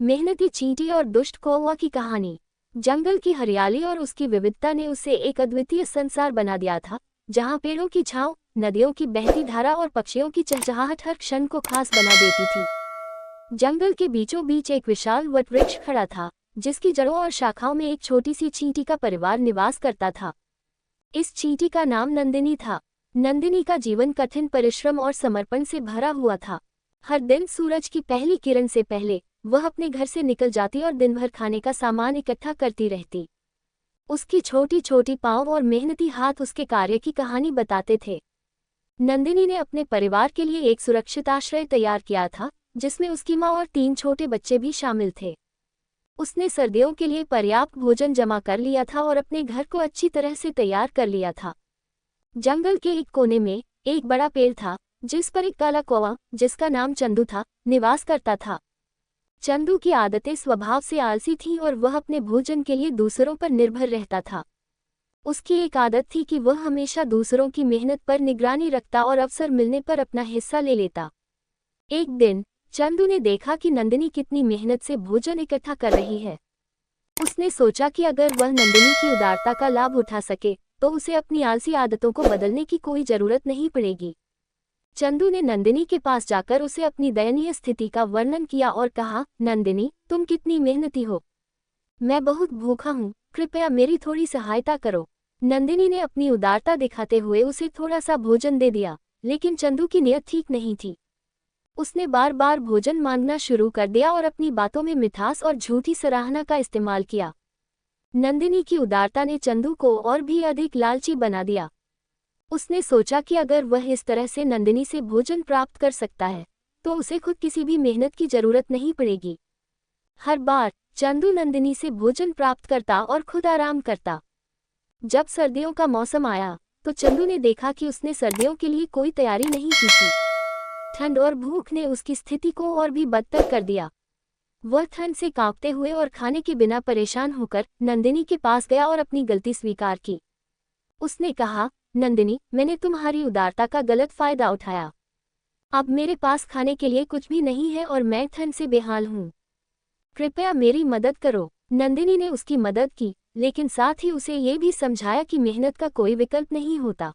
मेहनती चींटी और दुष्ट कौवा की कहानी। जंगल की हरियाली और उसकी विविधता ने उसे एक अद्वितीय संसार बना दिया था, जहां पेड़ों की छांव, नदियों की बहती धारा और पक्षियों की चहचहाहट हर क्षण को खास बना देती थी। जंगल के बीचों बीच एक विशाल वटवृक्ष खड़ा था, जिसकी जड़ों और शाखाओं में एक छोटी सी चींटी का परिवार निवास करता था। इस चींटी का नाम नंदिनी था। नंदिनी का जीवन कठिन परिश्रम और समर्पण से भरा हुआ था। हर दिन सूरज की पहली किरण से पहले वह अपने घर से निकल जाती और दिन भर खाने का सामान इकट्ठा करती रहती। उसकी छोटी छोटी पाँव और मेहनती हाथ उसके कार्य की कहानी बताते थे। नंदिनी ने अपने परिवार के लिए एक सुरक्षित आश्रय तैयार किया था, जिसमें उसकी माँ और 3 छोटे बच्चे भी शामिल थे। उसने सर्दियों के लिए पर्याप्त भोजन जमा कर लिया था और अपने घर को अच्छी तरह से तैयार कर लिया था। जंगल के एक कोने में एक बड़ा पेड़ था, जिस पर एक काला कौवा, जिसका नाम चंदू था, निवास करता था। चंदू की आदतें स्वभाव से आलसी थीं और वह अपने भोजन के लिए दूसरों पर निर्भर रहता था। उसकी एक आदत थी कि वह हमेशा दूसरों की मेहनत पर निगरानी रखता और अवसर मिलने पर अपना हिस्सा ले लेता। एक दिन चंदू ने देखा कि नंदिनी कितनी मेहनत से भोजन इकट्ठा कर रही है। उसने सोचा कि अगर वह नंदिनी की उदारता का लाभ उठा सके तो उसे अपनी आलसी आदतों को बदलने की कोई जरूरत नहीं पड़ेगी। चंदू ने नंदिनी के पास जाकर उसे अपनी दयनीय स्थिति का वर्णन किया और कहा, नंदिनी, तुम कितनी मेहनती हो। मैं बहुत भूखा हूँ, कृपया मेरी थोड़ी सहायता करो। नंदिनी ने अपनी उदारता दिखाते हुए उसे थोड़ा सा भोजन दे दिया, लेकिन चंदू की नीयत ठीक नहीं थी। उसने बार बार भोजन मांगना शुरू कर दिया और अपनी बातों में मिठास और झूठी सराहना का इस्तेमाल किया। नंदिनी की उदारता ने चंदू को और भी अधिक लालची बना दिया। उसने सोचा कि अगर वह इस तरह से नंदिनी से भोजन प्राप्त कर सकता है तो उसे खुद किसी भी मेहनत की जरूरत नहीं पड़ेगी। हर बार चंदू नंदिनी से भोजन प्राप्त करता और खुद आराम करता। जब सर्दियों का मौसम आया तो चंदू ने देखा कि उसने सर्दियों के लिए कोई तैयारी नहीं की थी। ठंड और भूख ने उसकी स्थिति को और भी बदतर कर दिया। वह ठंड से कांपते हुए और खाने के बिना परेशान होकर नंदिनी के पास गया और अपनी गलती स्वीकार की। उसने कहा, नंदिनी, मैंने तुम्हारी उदारता का गलत फायदा उठाया। अब मेरे पास खाने के लिए कुछ भी नहीं है और मैं ठंड से बेहाल हूँ। कृपया मेरी मदद करो। नंदिनी ने उसकी मदद की, लेकिन साथ ही उसे ये भी समझाया कि मेहनत का कोई विकल्प नहीं होता।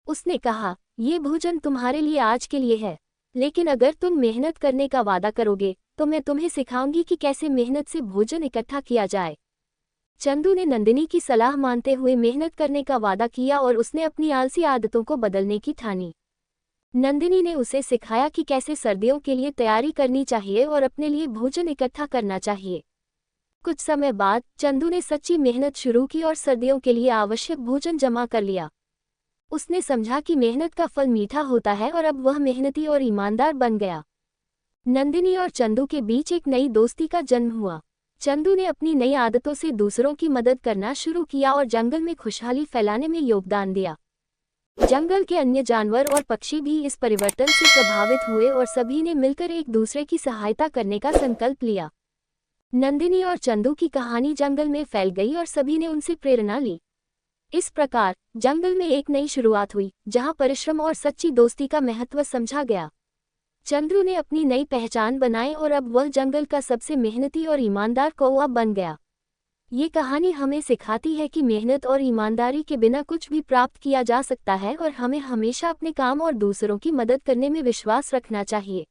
उसने कहा, ये भोजन तुम्हारे लिए आज के लिए है, लेकिन अगर तुम मेहनत करने का वादा करोगे तो मैं तुम्हें सिखाऊंगी कि कैसे मेहनत से भोजन इकट्ठा किया जाए। चंदू ने नंदिनी की सलाह मानते हुए मेहनत करने का वादा किया और उसने अपनी आलसी आदतों को बदलने की ठानी। नंदिनी ने उसे सिखाया कि कैसे सर्दियों के लिए तैयारी करनी चाहिए और अपने लिए भोजन इकट्ठा करना चाहिए। कुछ समय बाद चंदू ने सच्ची मेहनत शुरू की और सर्दियों के लिए आवश्यक भोजन जमा कर लिया। उसने समझा कि मेहनत का फल मीठा होता है और अब वह मेहनती और ईमानदार बन गया। नंदिनी और चंदू के बीच एक नई दोस्ती का जन्म हुआ। चंदू ने अपनी नई आदतों से दूसरों की मदद करना शुरू किया और जंगल में खुशहाली फैलाने में योगदान दिया। जंगल के अन्य जानवर और पक्षी भी इस परिवर्तन से प्रभावित हुए और सभी ने मिलकर एक दूसरे की सहायता करने का संकल्प लिया। नंदिनी और चंदू की कहानी जंगल में फैल गई और सभी ने उनसे प्रेरणा ली। इस प्रकार जंगल में एक नई शुरुआत हुई, जहां परिश्रम और सच्ची दोस्ती का महत्व समझा गया। चंदू ने अपनी नई पहचान बनाई और अब वह जंगल का सबसे मेहनती और ईमानदार कौवा बन गया। ये कहानी हमें सिखाती है कि मेहनत और ईमानदारी के बिना कुछ भी प्राप्त किया जा सकता है और हमें हमेशा अपने काम और दूसरों की मदद करने में विश्वास रखना चाहिए।